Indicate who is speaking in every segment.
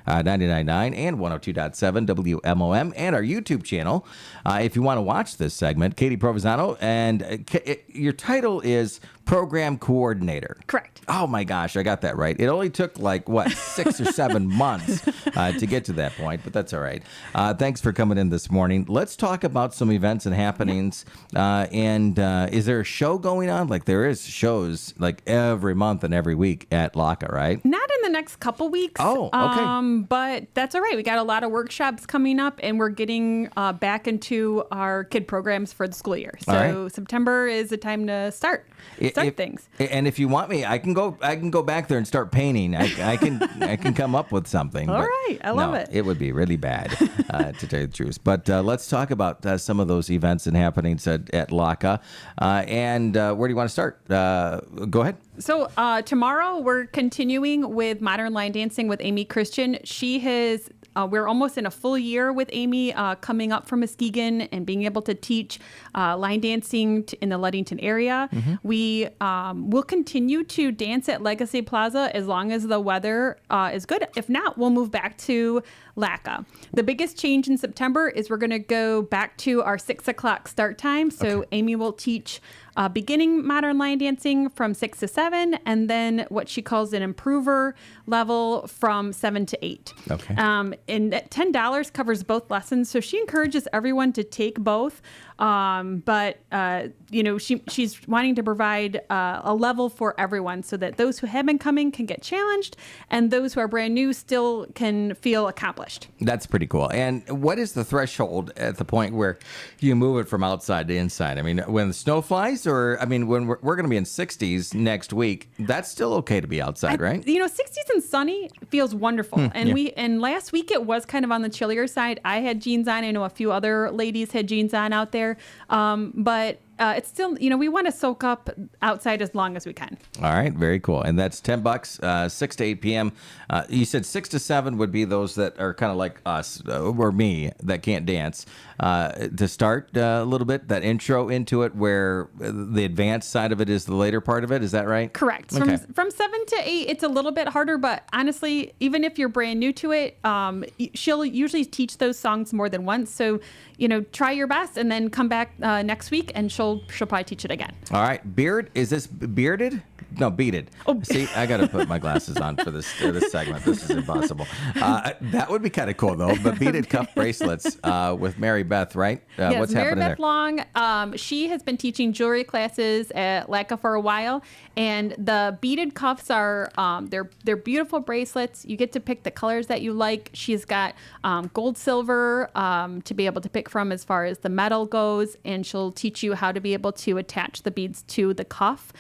Speaker 1: 99.9 and 102.7 WMOM, and our YouTube channel. If you want to watch this segment, Katie Provenzano, and your title is Program Coordinator.
Speaker 2: Correct.
Speaker 1: Oh my gosh, I got that right. It only took 6 or 7 months to get to that point, but that's all right. Thanks for coming in this morning. Let's talk about some events and happenings. And is there a show going on? There is shows every month and every week at LACA, right?
Speaker 2: Not in the next couple weeks.
Speaker 1: Oh, okay.
Speaker 2: But that's all right. We got a lot of workshops coming up, and we're getting back into our kid programs for the school year. So September is the time to start things. And
Speaker 1: if you want me, I can go back there and start painting. I can come up with something.
Speaker 2: All right, I love it.
Speaker 1: It would be really bad to tell you the truth. But let's talk about some of those events and happenings at LACA. And where do you want to start? Go ahead.
Speaker 2: So tomorrow we're continuing with Modern Line Dancing with Amy Christian. She has. We're almost in a full year with Amy coming up from Muskegon and being able to teach line dancing in the Ludington area. Mm-hmm. We will continue to dance at Legacy Plaza as long as the weather is good. If not, we'll move back to LACA. The biggest change in September is we're going to go back to our 6 o'clock start time. So Amy will teach beginning modern line dancing from 6 to 7, and then what she calls an improver level from 7 to 8.
Speaker 1: Okay.
Speaker 2: And that $10 covers both lessons. So she encourages everyone to take both. But she's wanting to provide a level for everyone so that those who have been coming can get challenged, and those who are brand new still can feel accomplished.
Speaker 1: That's pretty cool. And what is the threshold at the point where you move it from outside to inside? I mean, when the snow flies, or when we're going to be in 60s next week, that's still okay to be outside, right?
Speaker 2: 60s and sunny feels wonderful. And last week it was kind of on the chillier side. I had jeans on. I know a few other ladies had jeans on out there. But it's still, we want to soak up outside as long as we can.
Speaker 1: All right. Very cool. And that's $10, 6 to 8 p.m. You said 6 to 7 would be those that are kind of like us or me that can't dance. To start a little bit, that intro into it where the advanced side of it is the later part of it. Is that right?
Speaker 2: Correct.
Speaker 1: Okay.
Speaker 2: From 7 to 8, it's a little bit harder, but honestly, even if you're brand new to it, she'll usually teach those songs more than once. So, try your best and then come back next week and she'll probably teach it again.
Speaker 1: All right. Beard, is this bearded? No, beaded. Oh. See, I got to put my glasses on for this segment. This is impossible. That would be kind of cool, though. But beaded cuff bracelets with Mary Beth, right?
Speaker 2: Yes,
Speaker 1: what's
Speaker 2: Mary
Speaker 1: happening
Speaker 2: Beth
Speaker 1: there?
Speaker 2: Long. She has been teaching jewelry classes at LACA for a while, and the beaded cuffs are they're beautiful bracelets. You get to pick the colors that you like. She's got gold, silver to be able to pick from as far as the metal goes, and she'll teach you how to be able to attach the beads to the cuff.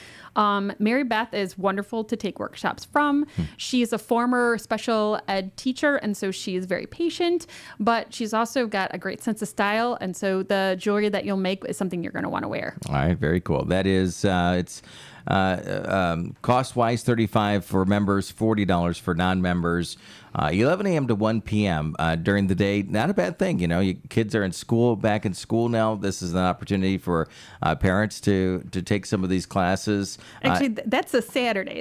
Speaker 2: Mary Beth is wonderful to take workshops from. She's a former special ed teacher, and so she is very patient, but she's also got a great sense of style, and so the jewelry that you'll make is something you're going to want to wear.
Speaker 1: All right, very cool. That is, it's cost-wise, $35 for members, $40 for non-members. 11 a.m. to 1 p.m. During the day, not a bad thing. Kids are back in school now. This is an opportunity for parents to take some of these classes.
Speaker 2: Actually, that's a Saturday.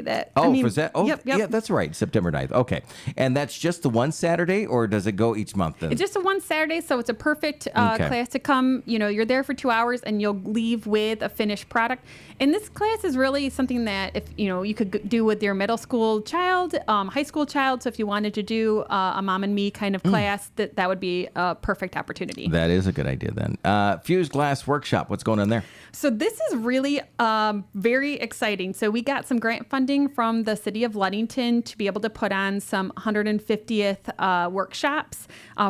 Speaker 1: Was that? Oh,
Speaker 2: yep.
Speaker 1: Yeah, that's right. September 9th. Okay. And that's just the one Saturday, or does it go each month then?
Speaker 2: It's just a one Saturday, so it's a perfect class to come. You're there for 2 hours, and you'll leave with a finished product. And this class is really something that if you could do with your middle school child, high school child. So if you wanted to do a mom and me kind of class, that would be a perfect opportunity.
Speaker 1: That is a good idea then. Fused Glass Workshop, what's going on there?
Speaker 2: So this is really very exciting. So we got some grant funding from the city of Ludington to be able to put on some 150th workshops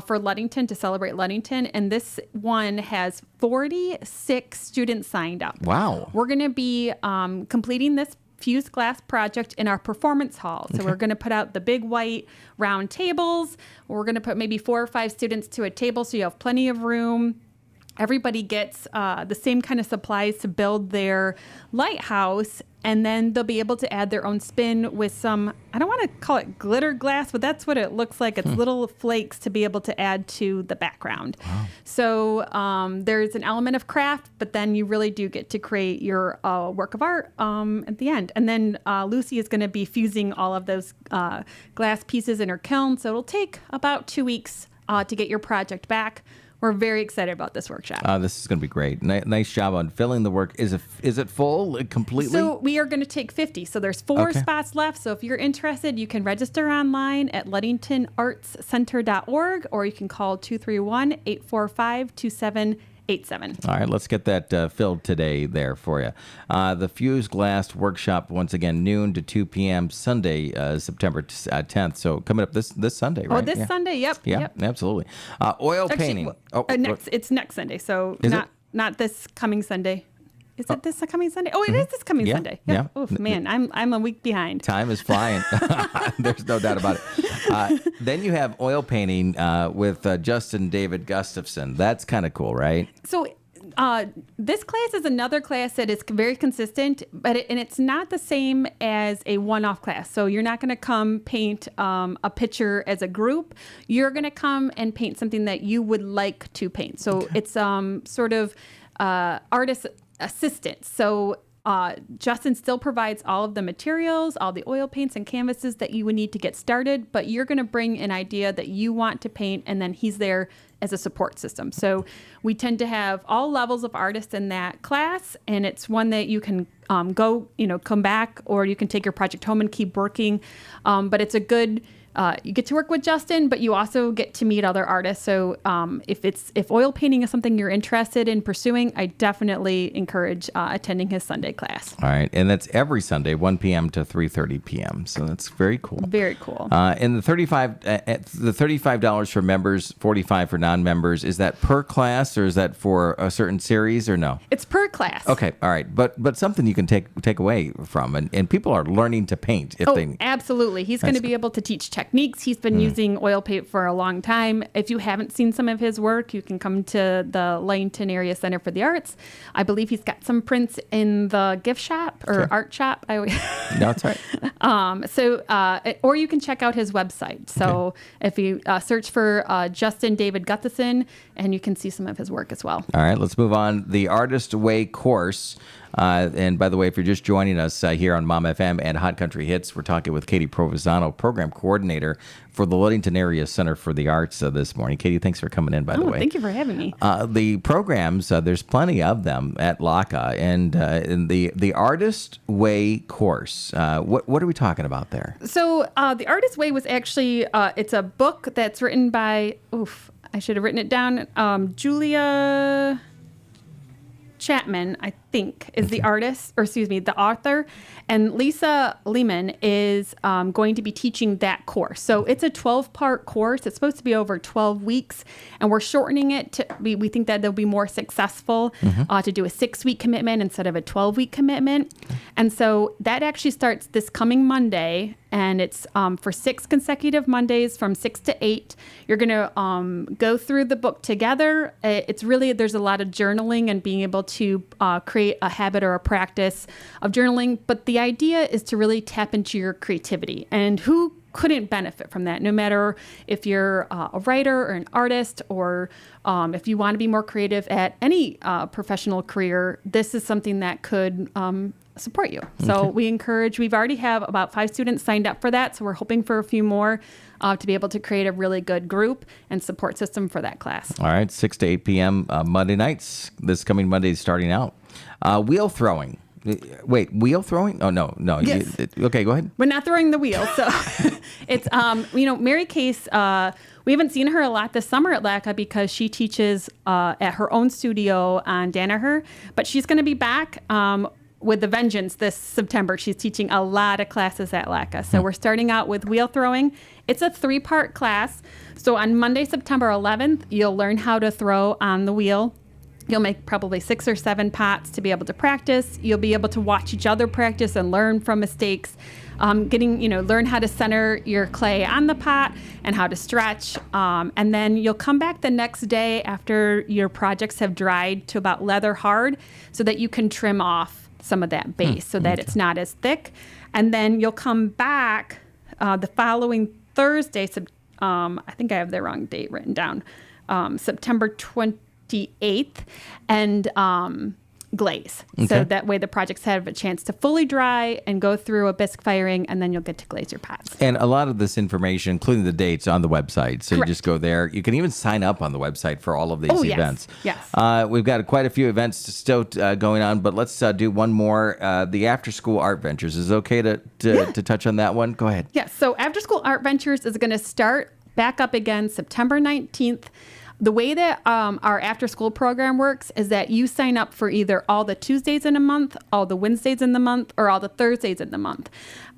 Speaker 2: for Ludington to celebrate Ludington. And this one has 46 students signed up.
Speaker 1: Wow.
Speaker 2: We're going to be completing this fused glass project in our performance hall. So we're going to put out the big white round tables. We're going to put maybe 4 or 5 students to a table so you have plenty of room. everybody gets the same kind of supplies to build their lighthouse, and then they'll be able to add their own spin with some, I don't want to call it glitter glass, but that's what it looks like. It's little flakes to be able to add to the background. Wow. So there's an element of craft, but then you really do get to create your work of art at the end. And then Lucy is going to be fusing all of those glass pieces in her kiln, so it'll take about 2 weeks to get your project back. We're very excited about this workshop.
Speaker 1: This is going to be great. Nice job on filling the work. Is it full completely?
Speaker 2: So we are going to take 50. So there's 4 spots left. So if you're interested, you can register online at ludingtonartscenter.org, or you can call 231-845-2787.
Speaker 1: All right, let's get that filled today there for you. The Fused Glass Workshop, once again, noon to 2 p.m. Sunday, September 10th. So coming up this Sunday, right?
Speaker 2: Oh, this Sunday, yep.
Speaker 1: Yeah,
Speaker 2: yep.
Speaker 1: Absolutely. Oil painting.
Speaker 2: It's next Sunday, so not this coming Sunday. Is it this coming Sunday? Oh, it is this coming Sunday. Yep. Yeah. Oof, man, I'm a week behind.
Speaker 1: Time is flying. There's no doubt about it. Then you have oil painting with Justin David Gustafson. That's kind of cool, right?
Speaker 2: So this class is another class that is very consistent, but it's not the same as a one-off class. So you're not going to come paint a picture as a group. You're going to come and paint something that you would like to paint. So it's sort of artist assistance. So Justin still provides all of the materials, all the oil paints and canvases that you would need to get started, but you're going to bring an idea that you want to paint, and then he's there as a support system. So we tend to have all levels of artists in that class, and it's one that you can come back, or you can take your project home and keep working. But it's a good you get to work with Justin, but you also get to meet other artists. So if oil painting is something you're interested in pursuing, I definitely encourage attending his Sunday class.
Speaker 1: All right, and that's every Sunday, 1 p.m. to 3:30 p.m. So that's very cool.
Speaker 2: Very cool.
Speaker 1: And the $35 for members, $45 for non-members. Is that per class, or is that for a certain series, or no?
Speaker 2: It's per class.
Speaker 1: Okay, all right, but something you can take away from, and people are learning to paint if they.
Speaker 2: Absolutely. He's going to be able to teach techniques. He's been using oil paint for a long time. If you haven't seen some of his work, you can come to the Ludington Area Center for the Arts. I believe he's got some prints in the gift shop or art shop.
Speaker 1: No, that's right.
Speaker 2: Or you can check out his website. So if you search for Justin David Gustafson, and you can see some of his work as well.
Speaker 1: All right, let's move on. The Artist Way course. And by the way, if you're just joining us here on Mom FM and Hot Country Hits, we're talking with Katie Provenzano, Program Coordinator for the Ludington Area Center for the Arts this morning. Katie, thanks for coming in, by the way.
Speaker 2: Thank you for having me.
Speaker 1: The programs, there's plenty of them at LACA, and in the Artist Way course, what are we talking about there?
Speaker 2: So the Artist Way was actually, it's a book that's written by, I should have written it down, Julia Chapman, I think, is the the author, and Lisa Lehman is going to be teaching that course. So it's a 12-part course. It's supposed to be over 12 weeks, and we're shortening it to, we think that they'll be more successful to do a 6-week commitment instead of a 12-week commitment. And so that actually starts this coming Monday, and it's for 6 consecutive Mondays from 6 to 8. You're going to go through the book together. It's really, there's a lot of journaling and being able to create a habit or a practice of journaling. But the idea is to really tap into your creativity. And who couldn't benefit from that, no matter if you're a writer or an artist, or if you want to be more creative at any professional career, this is something that could support you. So we've already have about 5 students signed up for that. So we're hoping for a few more to be able to create a really good group and support system for that class.
Speaker 1: All right, 6 to 8 p.m. Monday nights. This coming Monday is starting out. Wheel throwing. Wait, wheel throwing? Oh, no.
Speaker 2: Yes.
Speaker 1: Okay, go ahead.
Speaker 2: We're not throwing the wheel. So it's, Mary Case, we haven't seen her a lot this summer at LACA because she teaches at her own studio on Danaher, but she's going to be back with the vengeance this September. She's teaching a lot of classes at LACA. So we're starting out with wheel throwing. It's a 3-part class. So on Monday, September 11th, you'll learn how to throw on the wheel. You'll make probably 6 or 7 pots to be able to practice. You'll be able to watch each other practice and learn from mistakes. learn how to center your clay on the pot and how to stretch. And then you'll come back the next day after your projects have dried to about leather hard so that you can trim off some of that base so that it's not as thick. And then you'll come back the following Thursday, I think I have the wrong date written down, September 28th, and glaze.
Speaker 1: Okay.
Speaker 2: So that way the projects have a chance to fully dry and go through a bisque firing, and then you'll get to glaze your pots.
Speaker 1: And a lot of this information, including the dates, on the website. So
Speaker 2: Correct.
Speaker 1: You just go there. You can even sign up on the website for all of these
Speaker 2: Yes.
Speaker 1: events.
Speaker 2: Yes.
Speaker 1: We've got quite a few events still going on, but let's do one more. The After School Art Ventures. Is it okay to touch on that one? Go ahead.
Speaker 2: Yes. So After School Art Ventures is going to start back up again September 19th. The way that our after school program works is that you sign up for either all the Tuesdays in a month, all the Wednesdays in the month, or all the Thursdays in the month.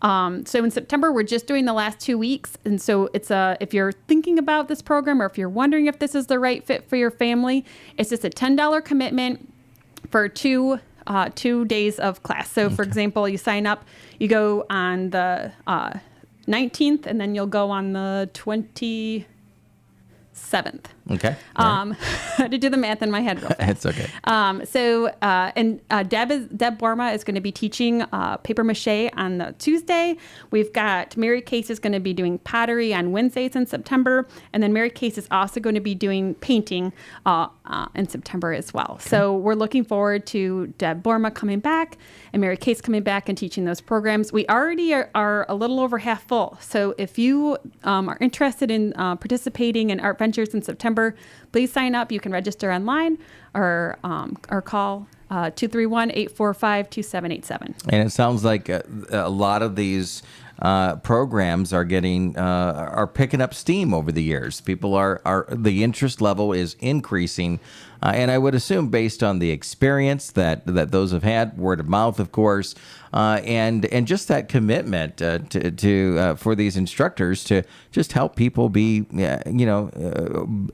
Speaker 2: So in September, we're just doing the last 2 weeks. And so if you're thinking about this program or if you're wondering if this is the right fit for your family, it's just a $10 commitment for 2 days of class. So for example, you sign up, you go on the 19th, and then you'll go on the 27th.
Speaker 1: Okay.
Speaker 2: I had to do the math in my head real fast.
Speaker 1: It's okay.
Speaker 2: Deb Borma is going to be teaching paper mache on the Tuesday. We've got Mary Case is going to be doing pottery on Wednesdays in September. And then Mary Case is also going to be doing painting in September as well. Okay. So we're looking forward to Deb Borma coming back and Mary Case coming back and teaching those programs. We already are a little over half full. So if you are interested in participating in Art Ventures in September, please sign up. You can register online or call 231-845-2787.
Speaker 1: And it sounds like a lot of these programs are picking up steam over the years. People the interest level is increasing, and I would assume based on the experience that those have had, word of mouth, of course, and just that commitment to for these instructors to just help people be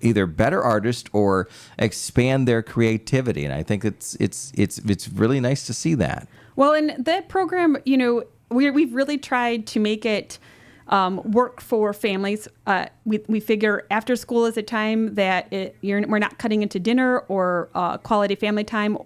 Speaker 1: either better artists or expand their creativity. And I think it's really nice to see that.
Speaker 2: Well, in that program, we've really tried to make it work for families. We figure after school is a time that we're not cutting into dinner or quality family time,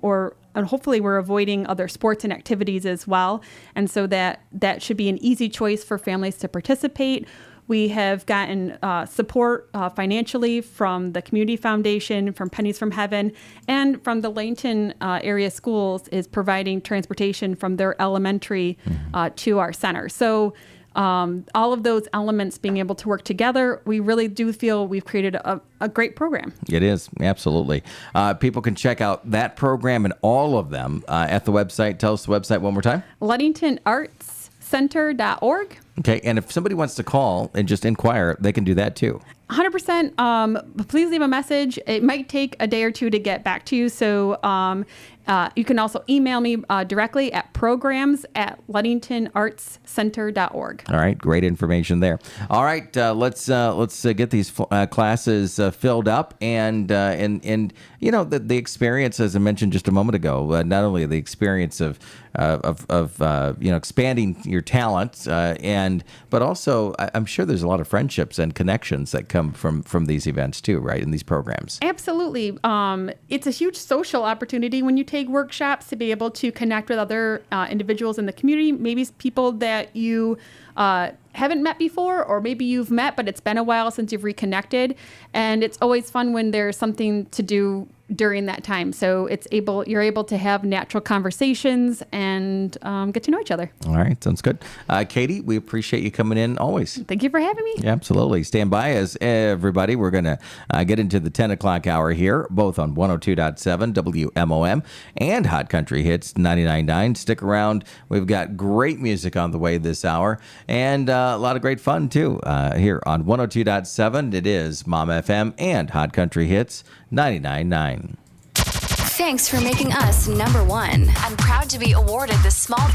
Speaker 2: and hopefully we're avoiding other sports and activities as well. And so that should be an easy choice for families to participate. We have gotten support financially from the Community Foundation, from Pennies from Heaven, and from the Ludington Area Schools is providing transportation from their elementary to our center. So all of those elements being able to work together, we really do feel we've created a great program. It
Speaker 1: is, absolutely. People can check out that program and all of them at the website. Tell us the website one more time. LudingtonArtsCenter.org. Okay, and if somebody wants to call and just inquire, they can do that too.
Speaker 2: 100%. Please leave a message. It might take a day or two to get back to you. So you can also email me directly at programs@ludingtonartscenter.org.
Speaker 1: All right, great information there. All right, let's get these classes filled up, and the experience, as I mentioned just a moment ago, not only the experience of expanding your talents, but also I'm sure there's a lot of friendships and connections that come from these events too, right? In these programs.
Speaker 2: Absolutely. It's a huge social opportunity when you take workshops to be able to connect with other individuals in the community, maybe people that you haven't met before, or maybe you've met, but it's been a while since you've reconnected. And it's always fun when there's something to do during that time. So you're able to have natural conversations and get to know each other.
Speaker 1: All right, sounds good. Katie, we appreciate you coming in always.
Speaker 2: Thank you for having me.
Speaker 1: Absolutely. Stand by as everybody. We're going to get into the 10 o'clock hour here, both on 102.7 WMOM and Hot Country Hits 99.9. Stick around. We've got great music on the way this hour and a lot of great fun too here on 102.7. It is Mom FM and Hot Country Hits 99.9.
Speaker 3: Thanks for making us number one. I'm proud to be awarded the Small